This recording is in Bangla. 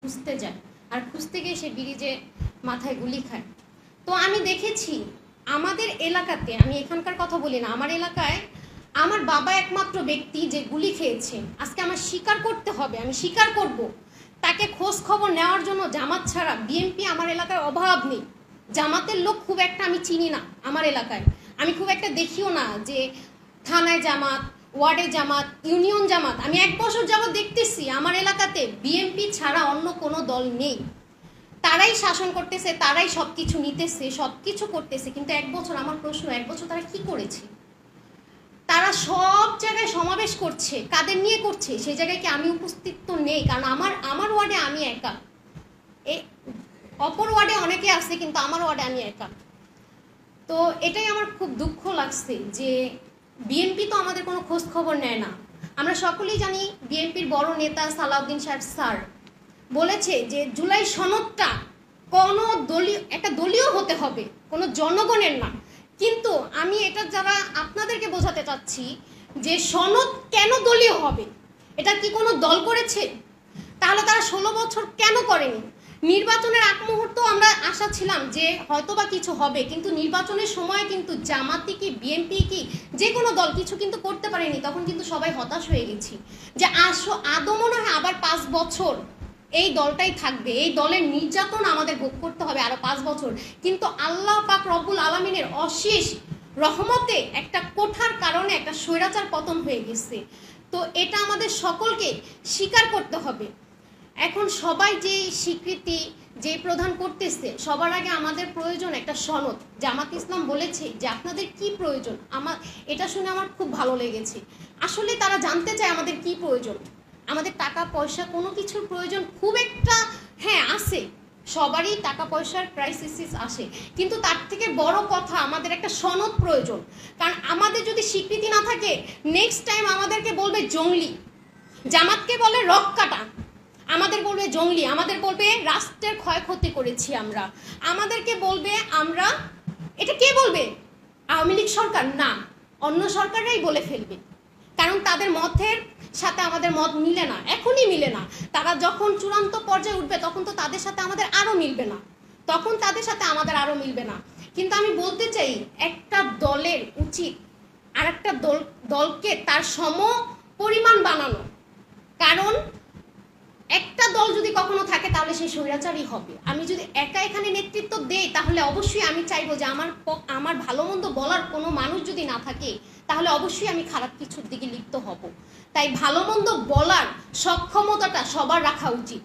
খুঁজতে যায়, আর খুঁজতে গিয়ে সে ব্রিজে মাথায় গুলি খায়। তো আমি দেখেছি আমাদের এলাকাতে, আমি এখানকার কথা বলি না, আমার এলাকায় আমার বাবা একমাত্র ব্যক্তি যে গুলি খেয়েছে। আজকে আমার স্বীকার করতে হবে, আমি স্বীকার করব, তাকে খোঁজ খবর নেওয়ার জন্য জামাত ছাড়া বিএনপি আমার এলাকায় অভাব নেই। জামাতের লোক খুব একটা আমি চিনি না আমার এলাকায়, আমি খুব একটা দেখিও না যে থানায় জামাত, ওয়ার্ডে জামাত, ইউনিয়ন জামাত। আমি 1 বছর যাবত দেখতেছি আমার এলাকাতে বিএনপি ছাড়া অন্য কোনো দল নেই। তারাই শাসন করতেছে, তারাই সব কিছু নিতেছে, সব কিছু করতেছে। কিন্তু 1 বছর, আমার প্রশ্ন, 1 বছর তারা কি করেছে? তারা সব জায়গায় সমাবেশ করছে, কাদের নিয়ে করছে? সেই জায়গায় কি আমি উপস্থিত তো নেই, কারণ আমার ওয়ার্ডে আমি একা। অপর ওয়ার্ডে অনেকে আছে, কিন্তু আমার ওয়ার্ডে আমি একা। তো এটাই আমার খুব দুঃখ লাগছে যে বিএনপি তো আমাদের কোনো খোঁজ খবর নেয় না। আমরা সকলেই জানি বিএনপির বড় নেতা সালাউদ্দিন সাহেব স্যার বলেছে যে জুলাই সনদটা কোনো একটা দলীয় হতে হবে, কোনো জনগণের না। কিন্তু আমি এটা যারা আপনাদেরকে বোঝাতে চাচ্ছি যে সনদ কেন দলীয় হবে? এটা কি কোনো দল করেছে? তাহলে তারা 16 বছর কেন করেনি? নির্বাচনের আগ মুহূর্ত আমরা আশা ছিলাম যে হয়তো বা কিছু হবে, কিন্তু নির্বাচনের সময় কিন্তু জামাতি কি বিএনপি কি যে কোনো দল কিছু কিন্তু করতে পারেনি। তখন কিন্তু সবাই হতাশ হয়ে গেছি যে আদৌ মনে হয় আবার 5 বছর এই দলটাই থাকবে, এই দলের নির্যাতন আমাদের ভোগ করতে হবে আরো 5 বছর। কিন্তু আল্লাহ পাক রব্বুল আলামিনের অশেষ রহমতে একটা কোঠার কারণে একটা স্বৈরাচার পতন হয়ে গেছে। তো এটা আমাদের সকলকে স্বীকার করতে হবে। এখন সবাই যে স্বীকৃতি যে প্রদান করতেছে, সবার আগে আমাদের প্রয়োজন একটা সনদ। জামাত ইসলাম বলেছে যে আপনাদের কি প্রয়োজন। এটা শুনে আমার খুব ভালো লেগেছে। আসলে তারা জানতে চায় আমাদের কি প্রয়োজন। আমাদের টাকা পয়সা কোনো কিছুর প্রয়োজন খুব একটা, হ্যাঁ আছে, সবারই টাকা পয়সার ক্রাইসিস আসে, কিন্তু তার থেকে বড় কথা আমাদের একটা সনদ প্রয়োজন। কারণ আমাদের যদি স্বীকৃতি না থাকে, নেক্সট টাইম আমাদেরকে বলবে জঙ্গলি, জামাতকে বলে রক কাটা, আমাদের বলবে জঙ্গলি, আমাদের বলবে রাষ্ট্রের ক্ষয়ক্ষতি করেছি আমরা, আমাদেরকে বলবে আমরা, এটা কে বলবে? আওয়ামী লীগ সরকার না, অন্য সরকাররাই বলে ফেলবে। কারণ তাদের মতের সাথে আমাদের মত মিলে না, এখনই মিলে না। তারা যখন চূড়ান্ত পর্যায়ে উঠবে তখন তো তাদের সাথে আমাদের আরও মিলবে না, তখন তাদের সাথে আমাদের আরও মিলবে না। কিন্তু আমি বলতে চাই একটা দলের উচিত আর একটা দলকে তার সম পরিমাণ বানানো। কারণ একটা দল যদি কখনো থাকে তাহলে সেই স্বৈরাচারই হবে। আমি যদি একা এখানে নেতৃত্ব দেই তাহলে অবশ্যই আমি চাইবো যে আমার ভালো মন্দ বলার কোনো মানুষ যদি না থাকে তাহলে অবশ্যই আমি খারাপ কিছুর দিকে লিপ্ত হব। তাই ভালো মন্দ বলার সক্ষমতাটা সবার রাখা উচিত।